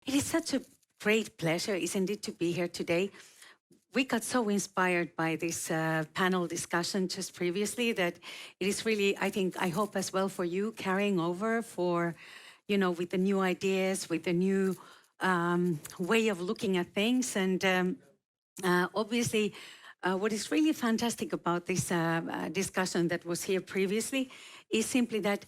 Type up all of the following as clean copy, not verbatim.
It is such a great pleasure, isn't it, to be here today. We got so inspired by this panel discussion just previously that it is really, I hope as well for you, carrying over for, with the new ideas, with the new way of looking at things. And obviously, what is really fantastic about this discussion that was here previously is simply that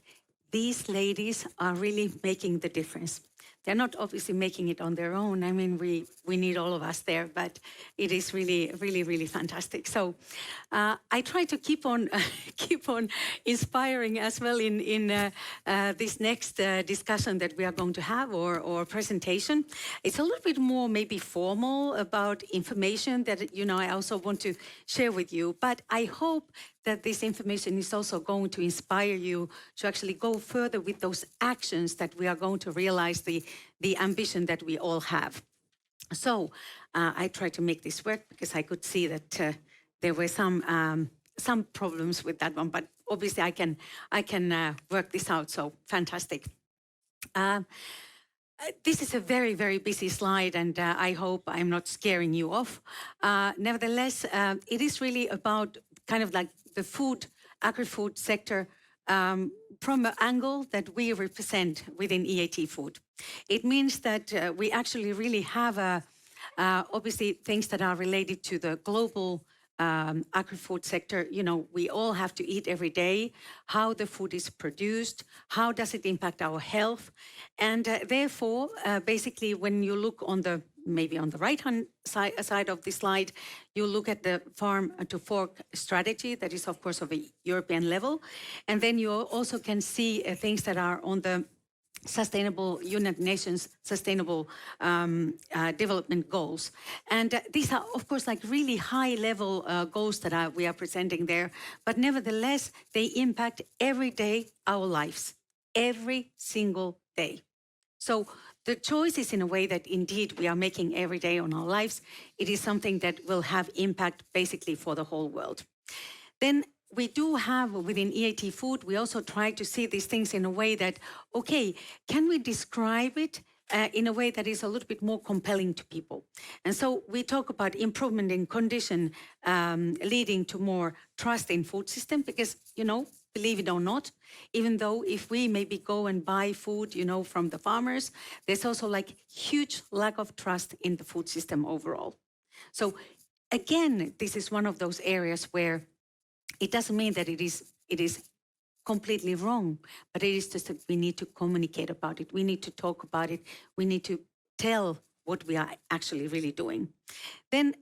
these ladies are really making the difference. They're not obviously making it on their own. I mean, we need all of us there, but it is really, really, really fantastic. So I try to keep on keep on inspiring as well in this next discussion that we are going to have or presentation. It's a little bit more maybe formal about information that I also want to share with you. But I hope that this information is also going to inspire you to actually go further with those actions that we are going to realize the ambition that we all have. So I tried to make this work because I could see that there were some problems with that one, but obviously I can work this out. So fantastic. This is a very, very busy slide, and I hope I'm not scaring you off. Nevertheless, it is really about kind of like the food, agri-food sector from an angle that we represent within EIT Food. It means that we actually really have obviously things that are related to the global agri-food sector. We all have to eat every day, how the food is produced, how does it impact our health. And therefore, basically, when you look on maybe on the right-hand side of the slide, you look at the farm to fork strategy that is, of course, of a European level. And then you also can see things that are on the Sustainable United Nations Sustainable Development Goals. And these are, of course, like really high-level goals that we are presenting there. But nevertheless, they impact every day our lives, every single day. So the choice is in a way that indeed we are making every day on our lives. It is something that will have impact basically for the whole world. Then we do have within EIT Food, we also try to see these things in a way that, okay, can we describe it in a way that is a little bit more compelling to people? And so we talk about improvement in condition leading to more trust in food system because, believe it or not, even though if we maybe go and buy food, from the farmers, there's also like huge lack of trust in the food system overall. So again, this is one of those areas where it doesn't mean that it is completely wrong, but it is just that we need to communicate about it. We need to talk about it. We need to tell what we are actually really doing. Then,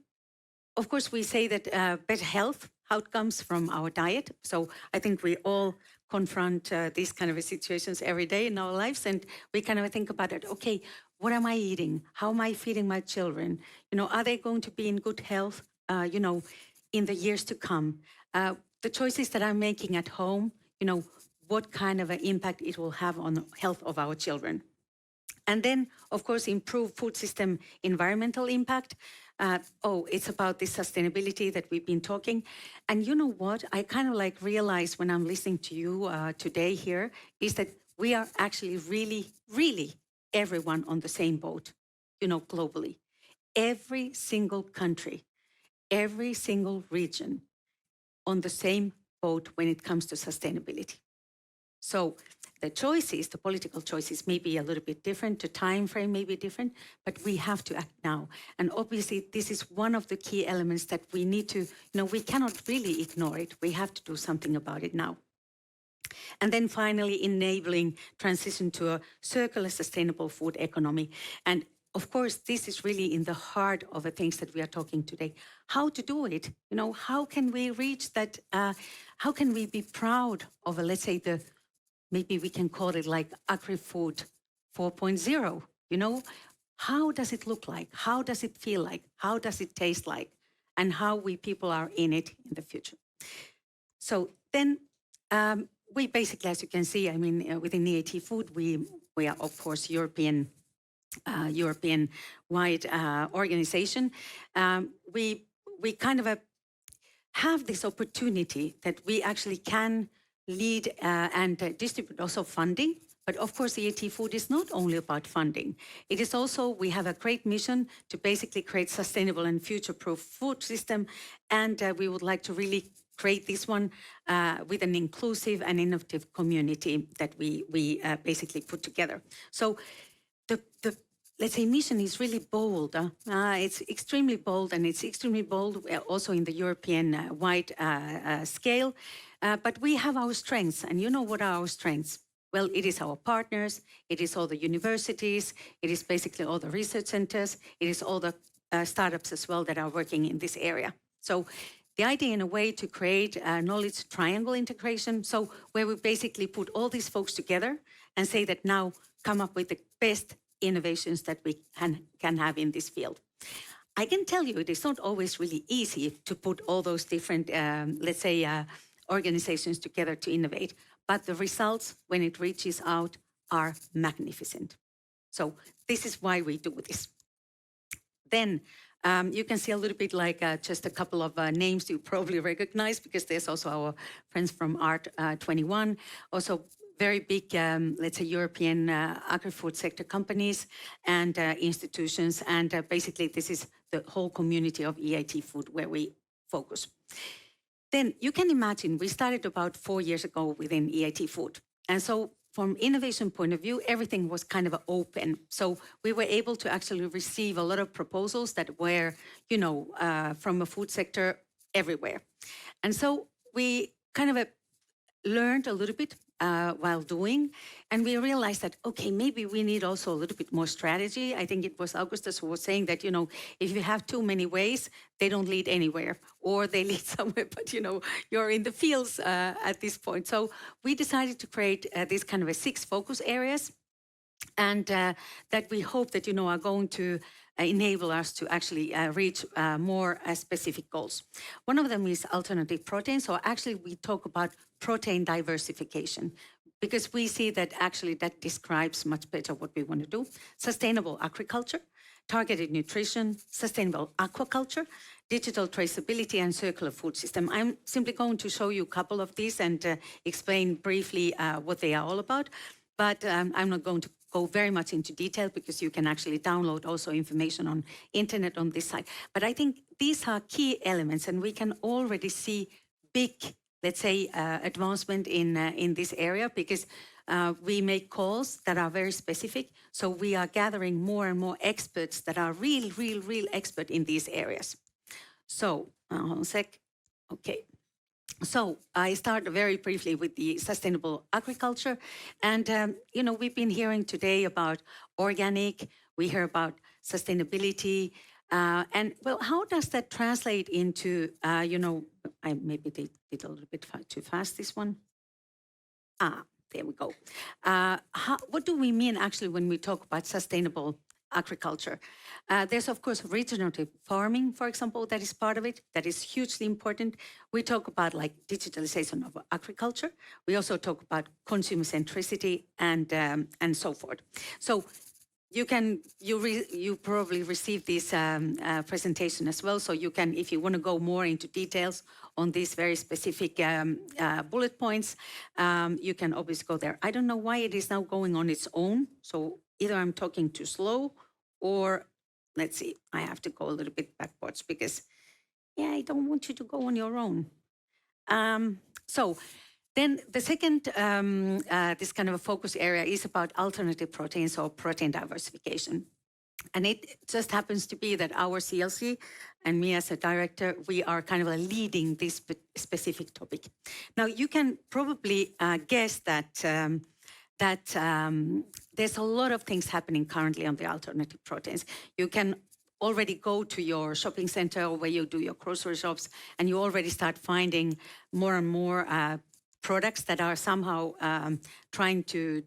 of course, we say that better health outcomes from our diet. So I think we all confront these kind of situations every day in our lives, and we kind of think about it. Okay, what am I eating? How am I feeding my children? Are they going to be in good health? In the years to come. The choices that I'm making at home, what kind of an impact it will have on the health of our children. And then, of course, improve food system environmental impact. It's about this sustainability that we've been talking. And you know what? I kind of like realize when I'm listening to you today here is that we are actually really, really everyone on the same boat, globally. Every single country, every single region on the same boat when it comes to sustainability. So the choices, the political choices may be a little bit different, the time frame may be different, but we have to act now. And obviously this is one of the key elements that we need to, we cannot really ignore it. We have to do something about it now. And then finally, enabling transition to a circular sustainable food economy. And of course, this is really in the heart of the things that we are talking today. How to do it? How can we reach that? How can we be proud of, let's say, maybe we can call it like AgriFood 4.0? How does it look like? How does it feel like? How does it taste like? And how we people are in it in the future. So then we basically, as you can see, within EIT Food, we are, of course, European-wide organization. We kind of have this opportunity that we actually can lead and distribute also funding, But of course, EIT Food is not only about funding. It is also, we have a great mission to basically create sustainable and future-proof food system. And we would like to really create this one with an inclusive and innovative community that we basically put together. So the let's say mission is really bold. It's extremely bold, and it's extremely bold also in the European wide scale. But we have our strengths, and you know what are our strengths? Well, it is our partners, it is all the universities, it is basically all the research centers, it is all the startups as well that are working in this area. So the idea in a way to create a knowledge triangle integration, so where we basically put all these folks together and say that now come up with the best innovations that we can have in this field. I can tell you it is not always really easy to put all those different, let's say, organizations together to innovate, but the results when it reaches out are magnificent. So this is why we do this. Then you can see a little bit like just a couple of names you probably recognize, because there's also our friends from Art21, also very big, let's say, European agri-food sector companies and institutions. And basically, this is the whole community of EIT Food where we focus. Then you can imagine, we started about 4 years ago within EIT Food. And so from innovation point of view, everything was kind of open. So we were able to actually receive a lot of proposals that were, you know, from a food sector everywhere. And so we kind of learned a little bit while doing, and we realized that, okay, maybe we need also a little bit more strategy. I think it was Augustus who was saying that, you know, if you have too many ways, they don't lead anywhere, or they lead somewhere, but, you know, you're in the fields at this point. So we decided to create this kind of a 6 focus areas, and that we hope that, you know, are going to enable us to actually reach more specific goals. One of them is alternative protein. So actually we talk about protein diversification, because we see that actually that describes much better what we want to do. Sustainable agriculture, targeted nutrition, sustainable aquaculture, digital traceability, and circular food system. I'm simply going to show you a couple of these and explain briefly what they are all about. But I'm not going to go very much into detail, because you can actually download also information on internet on this site. But I think these are key elements, and we can already see big, let's say, advancement in this area, because we make calls that are very specific. So we are gathering more and more experts that are real expert in these areas. So, hold on a sec. Okay. So I start very briefly with the sustainable agriculture. And, you know, we've been hearing today about organic, we hear about sustainability. And, well, how does that translate into, you know, I maybe did a little bit too fast, this one. There we go. What do we mean actually when we talk about sustainable agriculture? There's, of course, regenerative farming, for example, that is part of it. That is hugely important. We talk about like digitalization of agriculture. We also talk about consumer centricity and so forth. So you probably received this presentation as well. So you can, if you want to go more into details on these very specific bullet points, you can obviously go there. I don't know why it is now going on its own. So either I'm talking too slow, or let's see, I have to go a little bit backwards, because, yeah, I don't want you to go on your own. So then the second, this kind of a focus area is about alternative proteins or protein diversification. And it just happens to be that our CLC and me as a director, we are kind of leading this specific topic. Now, you can probably guess that there's a lot of things happening currently on the alternative proteins. You can already go to your shopping center or where you do your grocery shops, and you already start finding more and more products that are somehow trying to,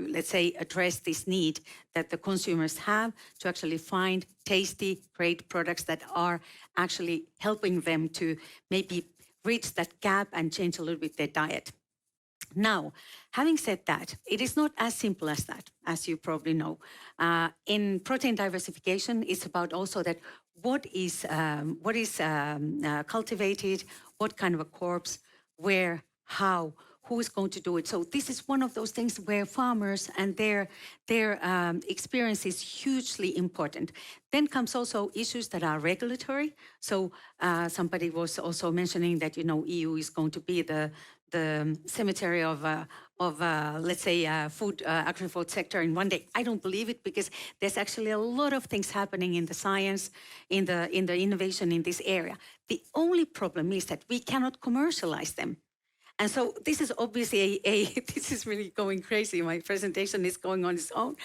let's say, address this need that the consumers have to actually find tasty, great products that are actually helping them to maybe reach that gap and change a little bit their diet. Now, having said that, it is not as simple as that, as you probably know. In protein diversification, it's about also that what is cultivated, what kind of a crops, where, how, who is going to do it. So this is one of those things where farmers and their experience is hugely important. Then comes also issues that are regulatory. So somebody was also mentioning that, EU is going to be the cemetery of let's say, agri-food sector in one day. I don't believe it, because there's actually a lot of things happening in the science, in the innovation in this area. The only problem is that we cannot commercialize them. And so this is obviously this is really going crazy. My presentation is going on its own.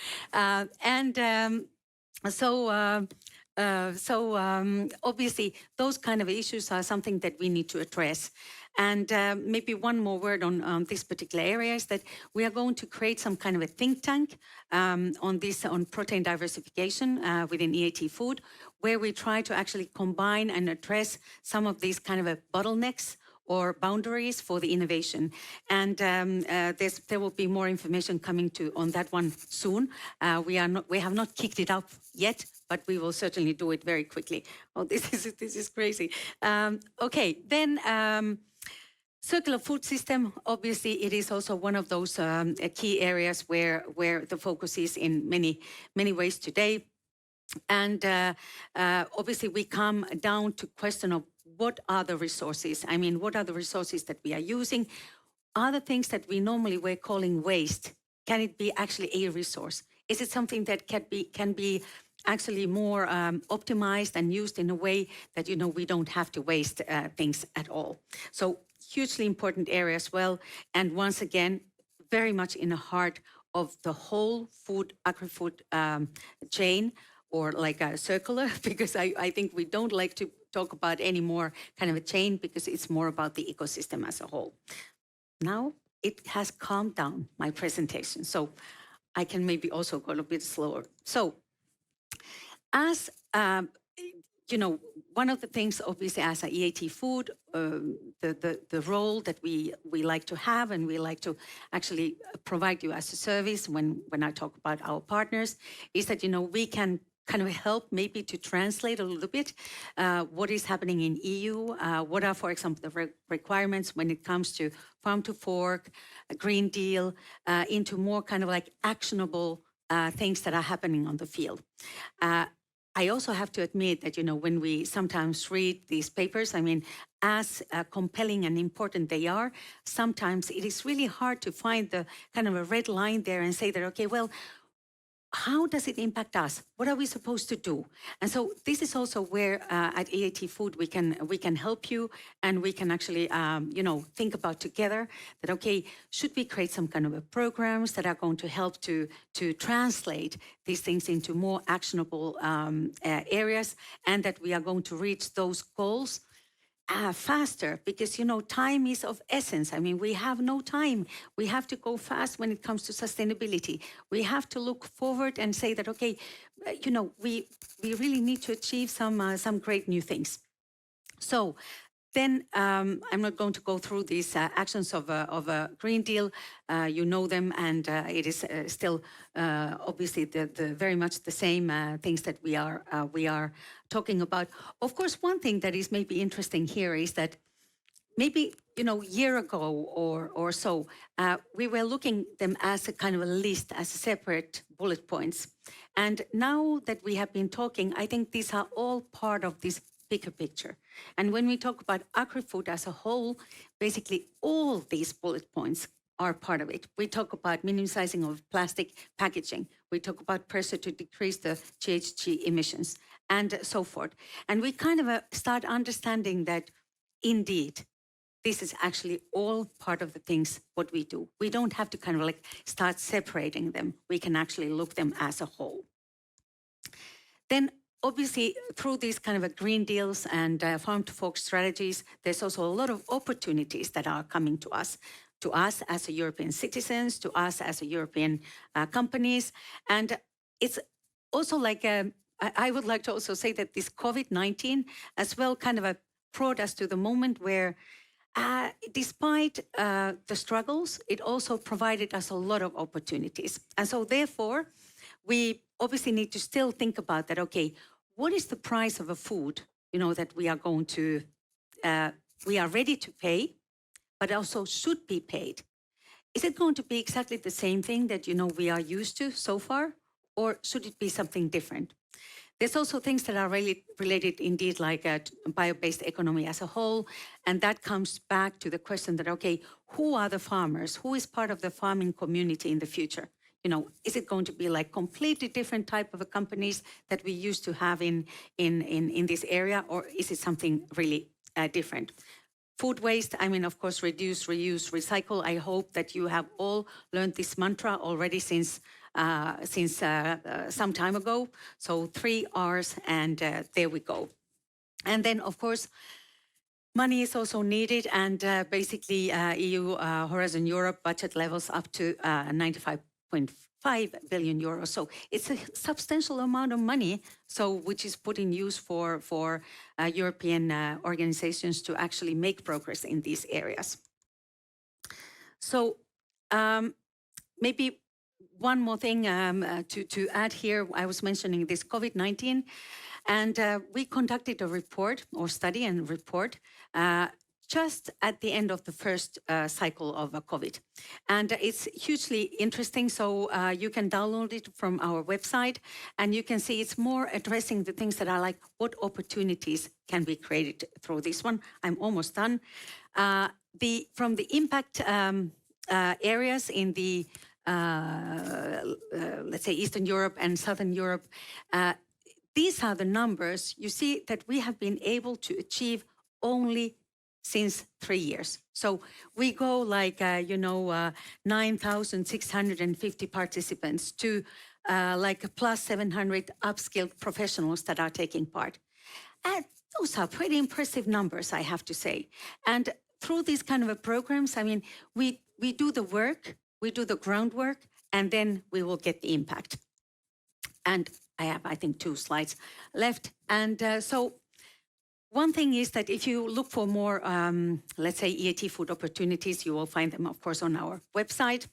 Obviously, those kind of issues are something that we need to address. And maybe one more word on this particular area is that we are going to create some kind of a think tank on protein diversification within EIT Food, where we try to actually combine and address some of these kind of bottlenecks or boundaries for the innovation. And there will be more information coming on that one soon. We have not kicked it up yet, but we will certainly do it very quickly. Oh, this is crazy. Okay, then circular food system. Obviously, it is also one of those key areas where the focus is in many ways today. And obviously, we come down to question of what are the resources? I mean, what are the resources that we are using? Are the things that we normally were calling waste, can it be actually a resource? Is it something that can be actually more optimized and used in a way that, we don't have to waste things at all? So hugely important area as well. And once again, very much in the heart of the whole agri-food chain, or like a circular, because I think we don't like to talk about any more kind of a chain, because it's more about the ecosystem as a whole. Now it has calmed down, my presentation, so I can maybe also go a bit slower. So as one of the things, obviously, as a EIT Food, the role that we like to have, and we like to actually provide you as a service when I talk about our partners, is that, we can kind of help maybe to translate a little bit what is happening in EU, what are, for example, the requirements when it comes to farm to fork, a Green Deal, into more kind of like actionable things that are happening on the field. I also have to admit that, when we sometimes read these papers, I mean, as compelling and important they are, sometimes it is really hard to find the kind of a red line there and say that, okay, well, how does it impact us? What are we supposed to do? And so this is also where at EIT Food we can help you, and we can actually think about together that, okay, should we create some kind of programs that are going to help to translate these things into more actionable areas, and that we are going to reach those goals faster, because, time is of essence. I mean, we have no time. We have to go fast when it comes to sustainability. We have to look forward and say that, okay, we really need to achieve some great new things. So then I'm not going to go through these actions of a Green Deal. You know them, and it is still obviously the very much the same things that we are talking about. Of course, one thing that is maybe interesting here is that maybe a year ago or so, we were looking them as a kind of a list, as separate bullet points. And now that we have been talking, I think these are all part of this bigger picture. And when we talk about agri-food as a whole, basically all these bullet points are part of it. We talk about minimizing of plastic packaging. We talk about pressure to decrease the GHG emissions and so forth. And we kind of start understanding that indeed, this is actually all part of the things what we do. We don't have to kind of like start separating them. We can actually look them as a whole. Then obviously, through these kind of Green Deals and farm to fork strategies, there's also a lot of opportunities that are coming to us as a European citizens, to us as a European companies. And it's also like, I would like to also say that this COVID-19 as well kind of brought us to the moment where despite the struggles, it also provided us a lot of opportunities. And so therefore, we obviously need to still think about that, okay, what is the price of a food, that we are going to, we are ready to pay, but also should be paid is it going to be exactly the same thing that, we are used to so far, or should it be something different? There's also things that are really related indeed, like bio-based economy as a whole. And that comes back to the question that, okay, who are the farmers? Who is part of the farming community in the future? Is it going to be like completely different type of companies that we used to have in this area, or is it something really different? Food waste, of course, reduce, reuse, recycle. I hope that you have all learned this mantra already since some time ago. So 3 R's, and there we go. And then, of course, money is also needed, and basically EU Horizon Europe budget levels up to 95.5 billion euros. So it's a substantial amount of money, which is put in use for European organizations to actually make progress in these areas. So maybe one more thing to add here. I was mentioning this COVID-19, and we conducted a report or study and report just at the end of the first cycle of COVID. And it's hugely interesting, so you can download it from our website, and you can see it's more addressing the things that are like, what opportunities can be created through this one? I'm almost done. From the impact areas in the, let's say, Eastern Europe and Southern Europe, these are the numbers you see that we have been able to achieve only since 3 years. So we go like, 9,650 participants to like plus 700 upskilled professionals that are taking part. And those are pretty impressive numbers, I have to say. And through these kind of programs, we do the work, we do the groundwork, and then we will get the impact. And I have, I think, 2 slides left. And so one thing is that if you look for more, let's say, EIT Food opportunities, you will find them, of course, on our website.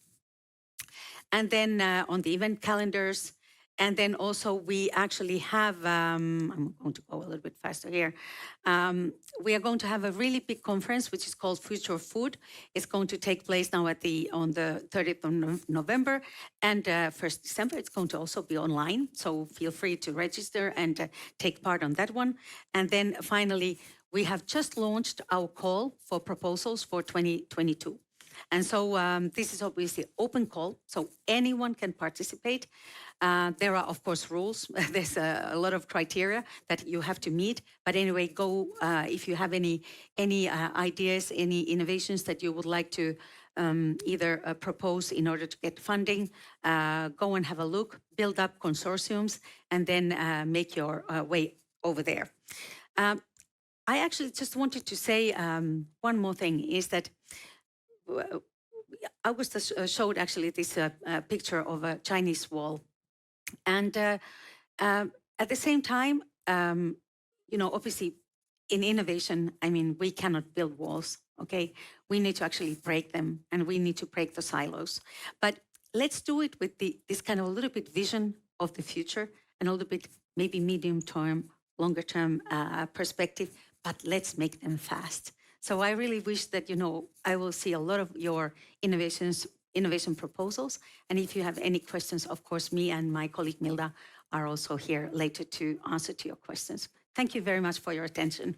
And then on the event calendars. And then also we actually have, I'm going to go a little bit faster here. We are going to have a really big conference, which is called Future of Food. It's going to take place now on the 30th of November and 1st December. It's going to also be online. So feel free to register and take part on that one. And then finally, we have just launched our call for proposals for 2022. And so this is obviously open call, so anyone can participate. There are, of course, rules. There's a lot of criteria that you have to meet. But anyway, go if you have any ideas, any innovations that you would like to either propose in order to get funding, go and have a look, build up consortiums, and then make your way over there. I actually just wanted to say one more thing, is that Augusta showed actually this picture of a Chinese wall. And at the same time, obviously in innovation, we cannot build walls, okay? We need to actually break them, and we need to break the silos. But let's do it with this kind of a little bit vision of the future and a little bit maybe medium term, longer term perspective, but let's make them fast. So I really wish that, I will see a lot of your innovation proposals. And if you have any questions, of course, me and my colleague Milda are also here later to answer to your questions. Thank you very much for your attention.